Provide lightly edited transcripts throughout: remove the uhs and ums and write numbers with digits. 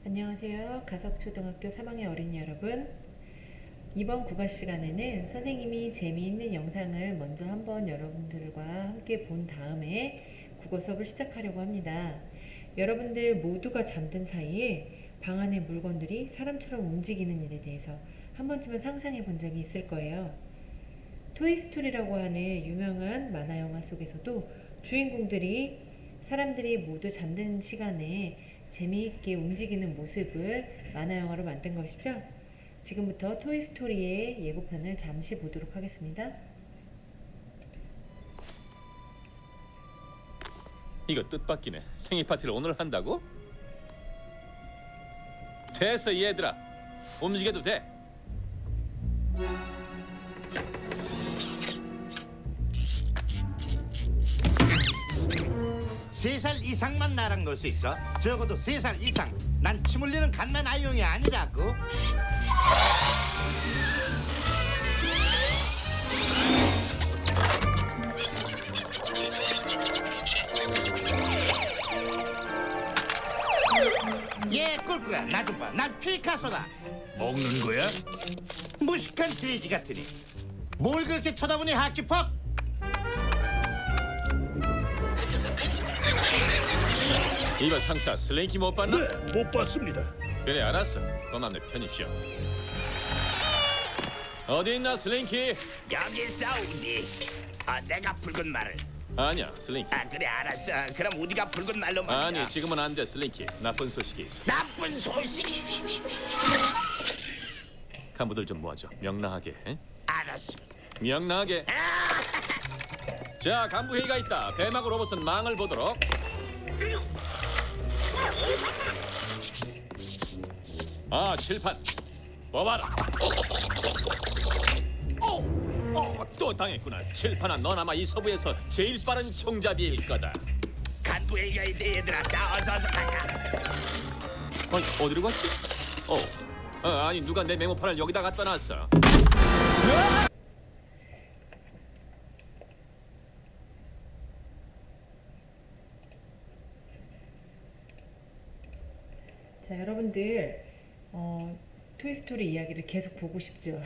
안녕하세요. 가석초등학교 3학년 어린이 여러분. 이번 국어 시간에는 선생님이 재미있는 영상을 먼저 한번 여러분들과 함께 본 다음에 국어 수업을 시작하려고 합니다. 여러분들 모두가 잠든 사이에 방 안의 물건들이 사람처럼 움직이는 일에 대해서 한 번쯤은 상상해 본 적이 있을 거예요. 토이스토리라고 하는 유명한 만화 영화 속에서도 주인공들이 사람들이 모두 잠든 시간에 재미있게 움직이는 모습을 만화 영화로 만든 것이죠. 지금부터 토이스토리의 예고편을 잠시 보도록 하겠습니다. 이거 뜻밖이네. 생일 파티를 오늘 한다고? 됐어 얘들아. 움직여도 돼. 세 살 이상만 나랑 놀 수 있어. 적어도 3살 이상. 난 침 흘리는 갓난 아이용이 아니라고. 얘 꿀꿀아, 나 좀 봐. 난 피카소다. 먹는 거야? 무식한 돼지 같으니. 뭘 그렇게 쳐다보니 하키퍽? 이봐 상사, 슬랭키 못 봤나? 네, 못 봤습니다. 그래 알았어. 그만 내 편이시오. 어디 있나 슬랭키? 여기 있어 우디. 내가 붉은 말을. 아니야 슬랭키. 그래 알았어. 그럼 우디가 붉은 말로 먼저. 아니 지금은 안 돼 슬랭키. 나쁜 소식이 있어. 나쁜 소식. 간부들 좀 모아줘. 명랑하게. 에? 알았어. 명랑하게. 자 간부 회의가 있다. 배마고 로봇은 망을 보도록. 칠판 뽑아라. 또 당했구나. 칠판아, 넌 아마 이 서부에서 제일 빠른 총잡이일 거다. 간부 회의가 있대 얘들아. 자 어서 가자. 아니, 어디로 갔지? 아니 누가 내 메모판을 여기다 갖다 놨어. 자, 여러분들 토이스토리 이야기를 계속 보고 싶죠?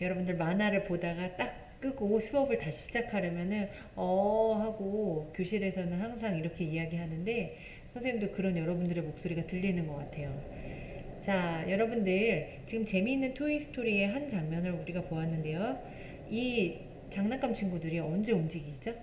여러분들 만화를 보다가 딱 끄고 수업을 다시 시작하려면은 하고 교실에서는 항상 이렇게 이야기하는데 선생님도 그런 여러분들의 목소리가 들리는 것 같아요. 자, 여러분들 지금 재미있는 토이스토리의 한 장면을 우리가 보았는데요. 이 장난감 친구들이 언제 움직이죠?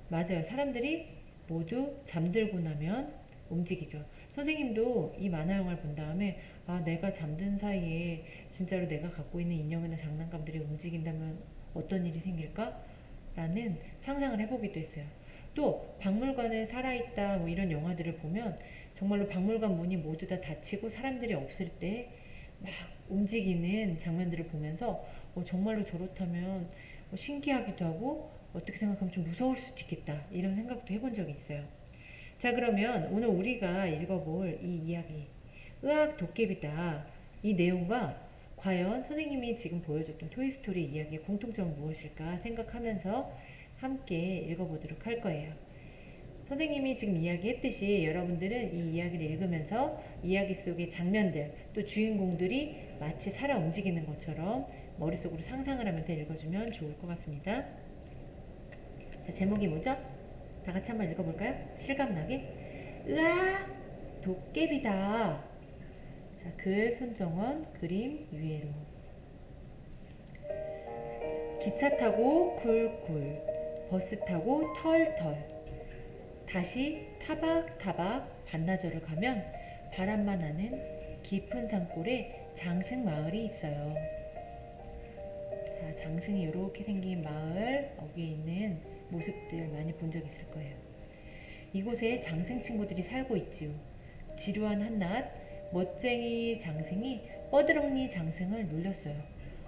맞아요. 사람들이 모두 잠들고 나면 움직이죠. 선생님도 이 만화 영화를 본 다음에 내가 잠든 사이에 진짜로 내가 갖고 있는 인형이나 장난감들이 움직인다면 어떤 일이 생길까? 라는 상상을 해보기도 했어요. 또 박물관에 살아있다 뭐 이런 영화들을 보면 정말로 박물관 문이 모두 다 닫히고 사람들이 없을 때 막 움직이는 장면들을 보면서 정말로 저렇다면 신기하기도 하고 어떻게 생각하면 좀 무서울 수도 있겠다 이런 생각도 해본 적이 있어요. 자, 그러면 오늘 우리가 읽어볼 이 이야기 으악 도깨비다, 이 내용과 과연 선생님이 지금 보여줬던 토이스토리 이야기의 공통점은 무엇일까 생각하면서 함께 읽어보도록 할 거예요. 선생님이 지금 이야기했듯이 여러분들은 이 이야기를 읽으면서 이야기 속의 장면들 또 주인공들이 마치 살아 움직이는 것처럼 머릿속으로 상상을 하면서 읽어주면 좋을 것 같습니다. 자, 제목이 뭐죠? 다 같이 한번 읽어볼까요? 실감나게. 으악! 도깨비다. 자, 글 손정원, 그림 유예로. 기차 타고 굴굴, 버스 타고 털털. 다시 타박타박 반나절을 가면 바람만 나는 깊은 산골에 장승 마을이 있어요. 자, 장승이 이렇게 생긴 마을, 여기에 있는 모습들 많이 본 적 있을 거예요. 이곳에 장승 친구들이 살고 있지요. 지루한 한낮 멋쟁이 장승이 뻐드렁니 장승을 놀렸어요.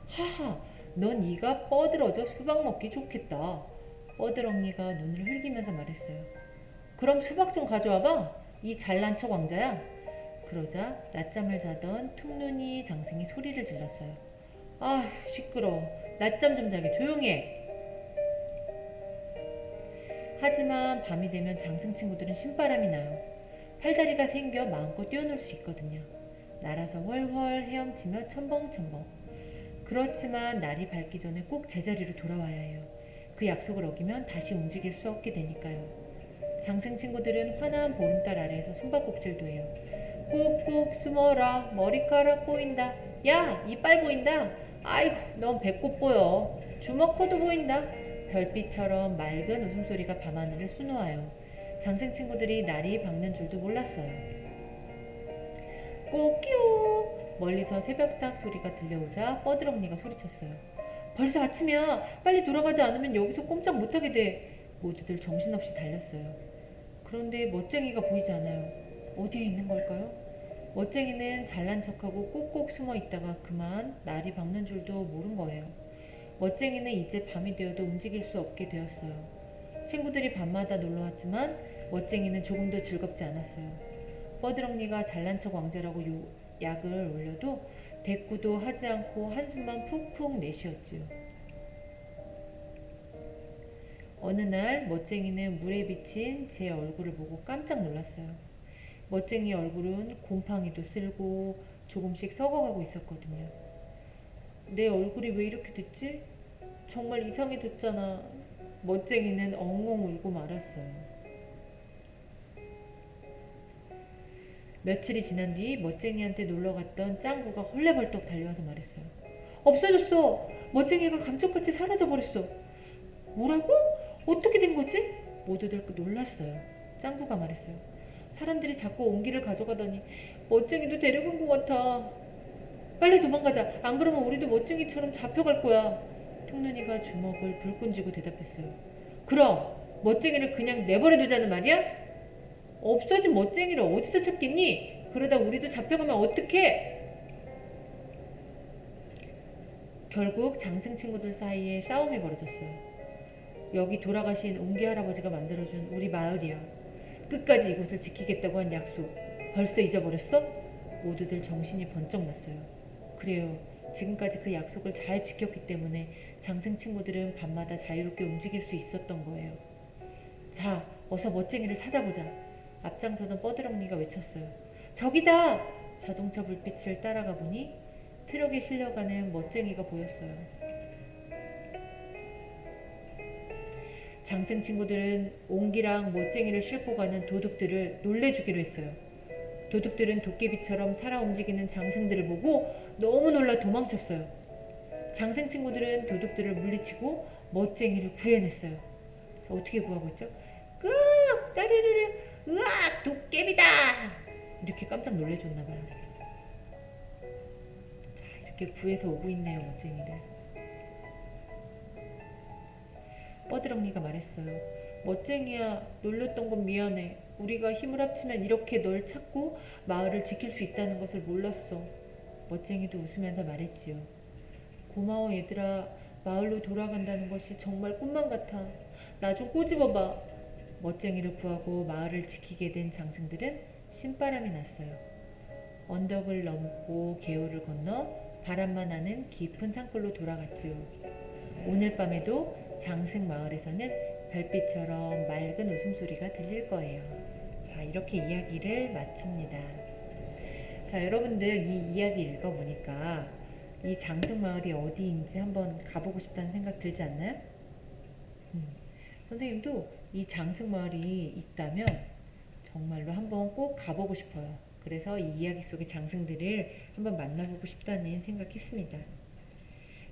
하하, 넌 이가 뻐드러져 수박 먹기 좋겠다. 뻐드렁니가 눈을 흘기면서 말했어요. 그럼 수박 좀 가져와봐. 이 잘난 척 왕자야. 그러자 낮잠을 자던 툭눈이 장승이 소리를 질렀어요. 아, 시끄러워. 낮잠 좀 자게 조용히 해. 하지만 밤이 되면 장승 친구들은 신바람이 나요. 팔다리가 생겨 마음껏 뛰어놀 수 있거든요. 날아서 훨훨 헤엄치며 첨벙첨벙. 그렇지만 날이 밝기 전에 꼭 제자리로 돌아와야 해요. 그 약속을 어기면 다시 움직일 수 없게 되니까요. 장생 친구들은 환한 보름달 아래에서 숨바꼭질도 해요. 꾹꾹 숨어라. 머리카락 보인다. 야, 이빨 보인다. 아이고, 넌 배꼽 보여. 주먹코도 보인다. 별빛처럼 맑은 웃음소리가 밤하늘을 수놓아요. 장생 친구들이 날이 밝는 줄도 몰랐어요. 꼬끼오. 멀리서 새벽닭 소리가 들려오자 뻐드렁니가 소리쳤어요. 벌써 아침이야. 빨리 돌아가지 않으면 여기서 꼼짝 못하게 돼. 모두들 정신없이 달렸어요. 그런데 멋쟁이가 보이지 않아요. 어디에 있는 걸까요? 멋쟁이는 잘난 척하고 꼭꼭 숨어 있다가 그만 날이 밝는 줄도 모른 거예요. 멋쟁이는 이제 밤이 되어도 움직일 수 없게 되었어요. 친구들이 밤마다 놀러왔지만 멋쟁이는 조금도 즐겁지 않았어요. 뻐드렁니가 잘난 척 왕자라고 약을 올려도 대꾸도 하지 않고 한숨만 푹푹 내쉬었지요. 어느 날 멋쟁이는 물에 비친 제 얼굴을 보고 깜짝 놀랐어요. 멋쟁이 얼굴은 곰팡이도 쓸고 조금씩 썩어가고 있었거든요. 내 얼굴이 왜 이렇게 됐지? 정말 이상해졌잖아. 멋쟁이는 엉엉 울고 말았어요. 며칠이 지난 뒤 멋쟁이한테 놀러갔던 짱구가 헐레벌떡 달려와서 말했어요. 없어졌어. 멋쟁이가 감쪽같이 사라져버렸어. 뭐라고? 어떻게 된 거지? 모두들 놀랐어요. 짱구가 말했어요. 사람들이 자꾸 옹기를 가져가더니 멋쟁이도 데려간 것 같아. 빨리 도망가자. 안 그러면 우리도 멋쟁이처럼 잡혀갈 거야. 퉁눈이가 주먹을 불끈 쥐고 대답했어요. 그럼 멋쟁이를 그냥 내버려 두자는 말이야? 없어진 멋쟁이를 어디서 찾겠니? 그러다 우리도 잡혀가면 어떡해? 결국 장생 친구들 사이에 싸움이 벌어졌어요. 여기 돌아가신 옹기 할아버지가 만들어준 우리 마을이야. 끝까지 이곳을 지키겠다고 한 약속 벌써 잊어버렸어? 모두들 정신이 번쩍 났어요. 그래요. 지금까지 그 약속을 잘 지켰기 때문에 장생 친구들은 밤마다 자유롭게 움직일 수 있었던 거예요. 자, 어서 멋쟁이를 찾아보자. 앞장서던 뻐드렁니가 외쳤어요. 저기다! 자동차 불빛을 따라가 보니 트럭에 실려가는 멋쟁이가 보였어요. 장생 친구들은 옹기랑 멋쟁이를 싣고 가는 도둑들을 놀래주기로 했어요. 도둑들은 도깨비처럼 살아 움직이는 장생들을 보고 너무 놀라 도망쳤어요. 장생 친구들은 도둑들을 물리치고 멋쟁이를 구해냈어요. 자, 어떻게 구하고 있죠? 끄! 따르르르! 으악! 도깨비다! 이렇게 깜짝 놀래줬나봐요. 자, 이렇게 구해서 오고 있네요, 멋쟁이를. 뻐드렁니가 말했어요. 멋쟁이야, 놀렸던 건 미안해. 우리가 힘을 합치면 이렇게 널 찾고 마을을 지킬 수 있다는 것을 몰랐어. 멋쟁이도 웃으면서 말했지요. 고마워 얘들아. 마을로 돌아간다는 것이 정말 꿈만 같아. 나 좀 꼬집어봐. 멋쟁이를 구하고 마을을 지키게 된 장생들은 신바람이 났어요. 언덕을 넘고 개울을 건너 바람만 나는 깊은 산골로 돌아갔지요. 오늘 밤에도 장생 마을에서는 별빛처럼 맑은 웃음소리가 들릴 거예요. 자, 이렇게 이야기를 마칩니다. 자, 여러분들 이 이야기 읽어보니까 이 장생 마을이 어디인지 한번 가보고 싶다는 생각 들지 않나요? 선생님도 이 장생 마을이 있다면 정말로 한번 꼭 가보고 싶어요. 그래서 이 이야기 속의 장생들을 한번 만나보고 싶다는 생각했습니다.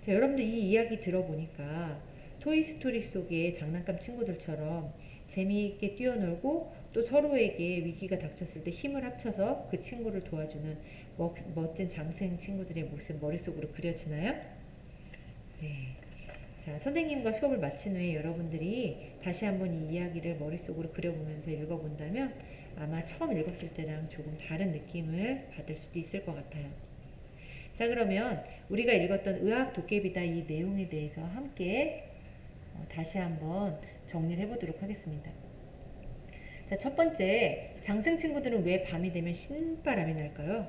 자, 여러분들 이 이야기 들어보니까 토이스토리 속의 장난감 친구들처럼 재미있게 뛰어놀고 또 서로에게 위기가 닥쳤을 때 힘을 합쳐서 그 친구를 도와주는 멋진 장생 친구들의 모습 머릿속으로 그려지나요? 네. 자, 선생님과 수업을 마친 후에 여러분들이 다시 한번 이 이야기를 머릿속으로 그려보면서 읽어본다면 아마 처음 읽었을 때랑 조금 다른 느낌을 받을 수도 있을 것 같아요. 자, 그러면 우리가 읽었던 의학 도깨비다 이 내용에 대해서 함께 다시 한번 정리를 해보도록 하겠습니다. 자, 첫 번째, 장생 친구들은 왜 밤이 되면 신바람이 날까요?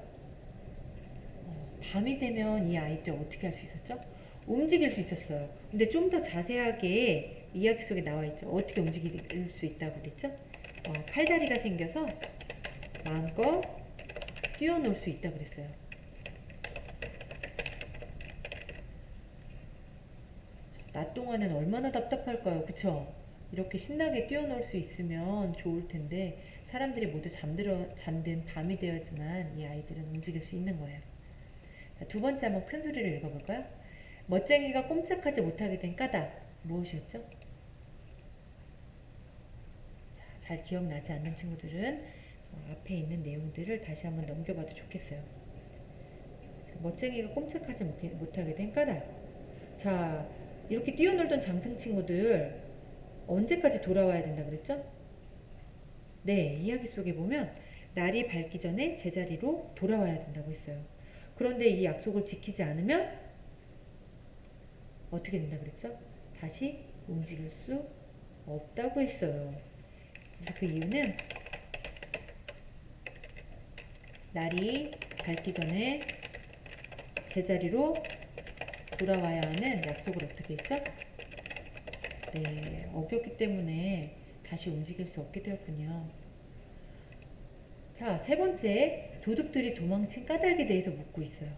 밤이 되면 이 아이들 어떻게 할 수 있었죠? 움직일 수 있었어요. 근데 좀 더 자세하게 이야기 속에 나와 있죠. 어떻게 움직일 수 있다고 그랬죠? 팔다리가 생겨서 마음껏 뛰어놀 수 있다 그랬어요. 낮 동안엔 얼마나 답답할까요? 그쵸? 이렇게 신나게 뛰어놀 수 있으면 좋을 텐데 사람들이 모두 잠든 밤이 되어야지만 이 아이들은 움직일 수 있는 거예요. 자, 두 번째 한번 큰 소리를 읽어볼까요? 멋쟁이가 꼼짝하지 못하게 된 까닭 무엇이었죠? 자, 잘 기억나지 않는 친구들은 앞에 있는 내용들을 다시 한번 넘겨봐도 좋겠어요. 자, 멋쟁이가 꼼짝하지 못하게 된 까닭. 자, 이렇게 뛰어놀던 장승 친구들 언제까지 돌아와야 된다 그랬죠? 네, 이야기 속에 보면 날이 밝기 전에 제자리로 돌아와야 된다고 했어요. 그런데 이 약속을 지키지 않으면 어떻게 된다 그랬죠? 다시 움직일 수 없다고 했어요. 그래서 그 이유는 날이 밝기 전에 제자리로 돌아와야 하는 약속을 어떻게 했죠? 네, 어겼기 때문에 다시 움직일 수 없게 되었군요. 자, 세 번째, 도둑들이 도망친 까닭에 대해서 묻고 있어요.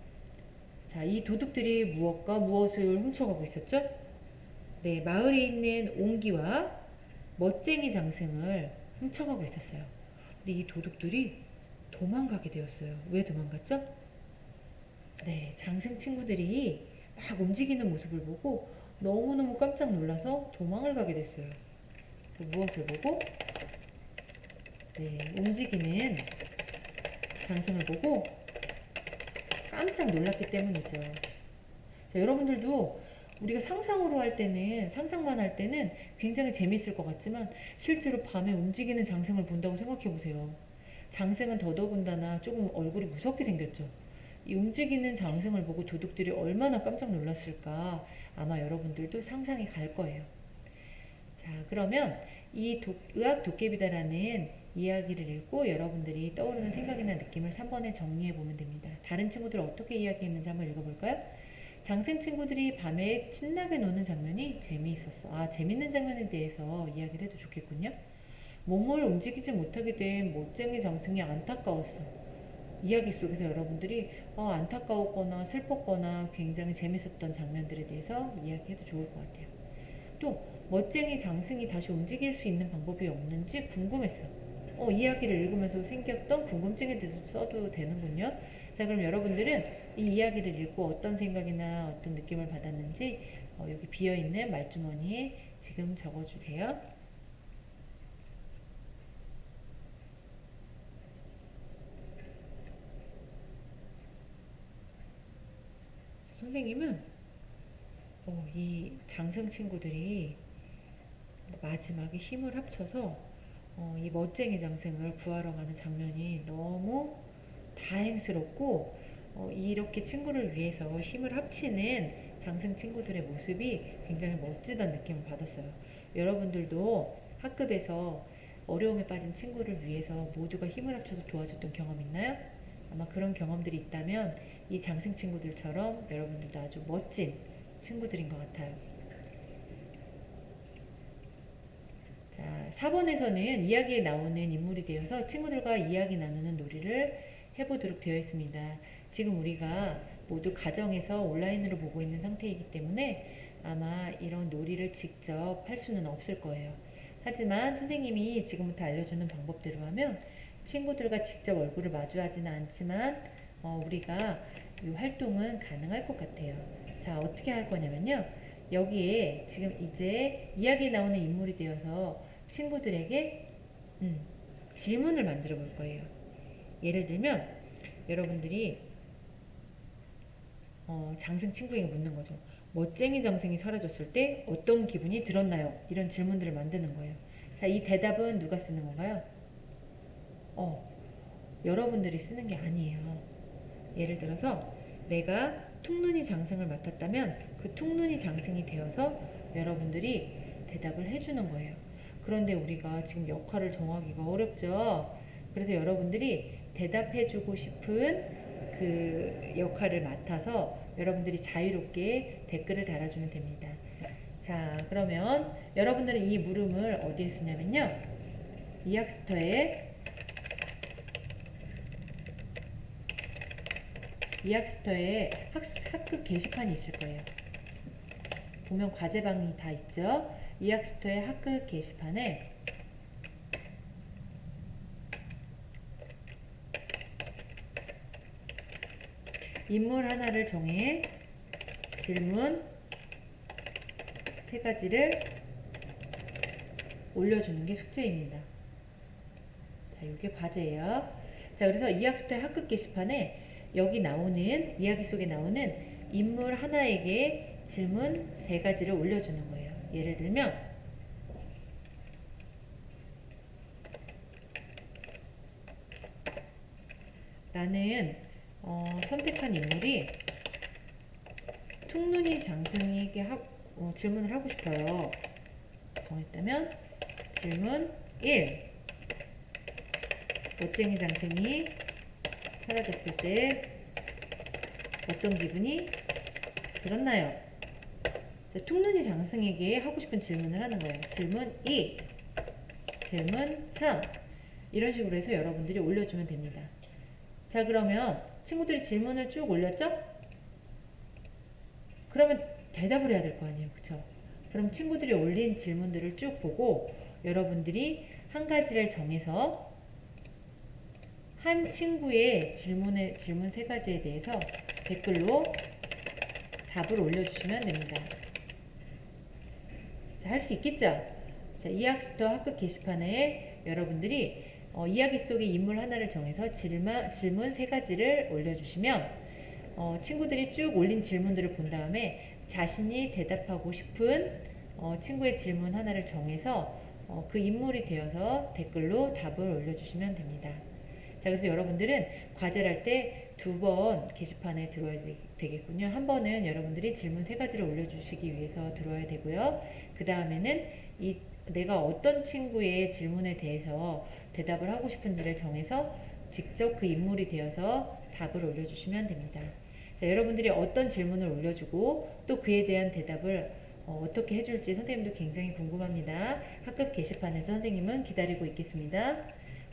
자, 이 도둑들이 무엇과 무엇을 훔쳐가고 있었죠? 네, 마을에 있는 옹기와 멋쟁이 장승을 훔쳐가고 있었어요. 근데 이 도둑들이 도망가게 되었어요. 왜 도망갔죠? 네, 장승 친구들이 막 움직이는 모습을 보고 너무너무 깜짝 놀라서 도망을 가게 됐어요. 무엇을 보고? 네, 움직이는 장승을 보고 깜짝 놀랐기 때문이죠. 자, 여러분들도 우리가 상상으로 할 때는, 상상만 할 때는 굉장히 재미있을 것 같지만 실제로 밤에 움직이는 장승을 본다고 생각해 보세요. 장승은 더더군다나 조금 얼굴이 무섭게 생겼죠. 이 움직이는 장승을 보고 도둑들이 얼마나 깜짝 놀랐을까 아마 여러분들도 상상이 갈 거예요. 자, 그러면 이 의학 도깨비다라는 이야기를 읽고 여러분들이 떠오르는 생각이나 느낌을 3번에 정리해 보면 됩니다. 다른 친구들 어떻게 이야기했는지 한번 읽어볼까요? 장생 친구들이 밤에 신나게 노는 장면이 재미있었어. 아, 재밌는 장면에 대해서 이야기를 해도 좋겠군요. 몸을 움직이지 못하게 된 멋쟁이 장승이 안타까웠어. 이야기 속에서 여러분들이 안타까웠거나 슬펐거나 굉장히 재밌었던 장면들에 대해서 이야기해도 좋을 것 같아요. 또 멋쟁이 장승이 다시 움직일 수 있는 방법이 없는지 궁금했어. 이야기를 읽으면서 생겼던 궁금증에 대해서 써도 되는군요. 자, 그럼 여러분들은 이 이야기를 읽고 어떤 생각이나 어떤 느낌을 받았는지 여기 비어있는 말주머니에 지금 적어주세요. 선생님은 이 장승 친구들이 마지막에 힘을 합쳐서 이 멋쟁이 장승을 구하러 가는 장면이 너무 다행스럽고 이렇게 친구를 위해서 힘을 합치는 장승 친구들의 모습이 굉장히 멋지다는 느낌을 받았어요. 여러분들도 학급에서 어려움에 빠진 친구를 위해서 모두가 힘을 합쳐서 도와줬던 경험 있나요? 아마 그런 경험들이 있다면 이 장승 친구들처럼 여러분들도 아주 멋진 친구들인 것 같아요. 자, 4번에서는 이야기에 나오는 인물이 되어서 친구들과 이야기 나누는 놀이를 해보도록 되어 있습니다. 지금 우리가 모두 가정에서 온라인으로 보고 있는 상태이기 때문에 아마 이런 놀이를 직접 할 수는 없을 거예요. 하지만 선생님이 지금부터 알려주는 방법대로 하면 친구들과 직접 얼굴을 마주하지는 않지만 우리가 이 활동은 가능할 것 같아요. 자, 어떻게 할 거냐면요. 여기에 지금 이제 이야기에 나오는 인물이 되어서 친구들에게 질문을 만들어 볼 거예요. 예를 들면 여러분들이 장승 친구에게 묻는 거죠. 멋쟁이 장승이 사라졌을 때 어떤 기분이 들었나요? 이런 질문들을 만드는 거예요. 자, 이 대답은 누가 쓰는 건가요? 여러분들이 쓰는 게 아니에요. 예를 들어서 내가 퉁눈이 장승을 맡았다면 그 퉁눈이 장승이 되어서 여러분들이 대답을 해주는 거예요. 그런데 우리가 지금 역할을 정하기가 어렵죠. 그래서 여러분들이 대답해주고 싶은 그 역할을 맡아서 여러분들이 자유롭게 댓글을 달아주면 됩니다. 자, 그러면 여러분들은 이 물음을 어디에 쓰냐면요. 이 학습터에 이 학습터에 학급 게시판이 있을 거예요. 보면 과제방이 다 있죠. 이 학습터의 학급 게시판에 인물 하나를 정해 질문 3가지를 올려주는 게 숙제입니다. 자, 이게 과제예요. 자, 그래서 이 학습터의 학급 게시판에 여기 나오는 이야기 속에 나오는 인물 하나에게 질문 3가지를 올려주는 거예요. 예를 들면 나는 선택한 인물이 퉁눈이 장승에게 질문을 하고 싶어요. 정했다면 질문 1. 멋쟁이 장승이 사라졌을 때 어떤 기분이 들었나요? 자, 퉁눈이 장승에게 하고 싶은 질문을 하는 거예요. 질문 2, 질문 3 이런 식으로 해서 여러분들이 올려주면 됩니다. 자, 그러면 친구들이 질문을 쭉 올렸죠? 그러면 대답을 해야 될 거 아니에요. 그쵸? 그럼 친구들이 올린 질문들을 쭉 보고 여러분들이 한 가지를 정해서 한 친구의 질문 3가지에 대해서 댓글로 답을 올려주시면 됩니다. 자, 할 수 있겠죠? 자, 이 학습터 학급 게시판에 여러분들이 이야기 속의 인물 하나를 정해서 질문 3가지를 올려주시면 친구들이 쭉 올린 질문들을 본 다음에 자신이 대답하고 싶은 친구의 질문 하나를 정해서 그 인물이 되어서 댓글로 답을 올려주시면 됩니다. 자, 그래서 여러분들은 과제를 할 때 2번 게시판에 들어야 되겠군요. 한 번은 여러분들이 질문 3가지를 올려주시기 위해서 들어야 되고요. 그 다음에는 내가 어떤 친구의 질문에 대해서 대답을 하고 싶은지를 정해서 직접 그 인물이 되어서 답을 올려주시면 됩니다. 자, 여러분들이 어떤 질문을 올려주고 또 그에 대한 대답을 어떻게 해줄지 선생님도 굉장히 궁금합니다. 학급 게시판에서 선생님은 기다리고 있겠습니다.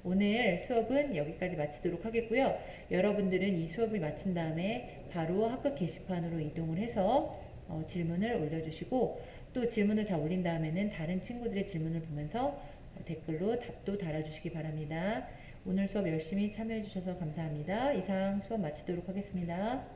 오늘 수업은 여기까지 마치도록 하겠고요. 여러분들은 이 수업을 마친 다음에 바로 학급 게시판으로 이동을 해서 질문을 올려주시고 또 질문을 다 올린 다음에는 다른 친구들의 질문을 보면서 댓글로 답도 달아주시기 바랍니다. 오늘 수업 열심히 참여해 주셔서 감사합니다. 이상 수업 마치도록 하겠습니다.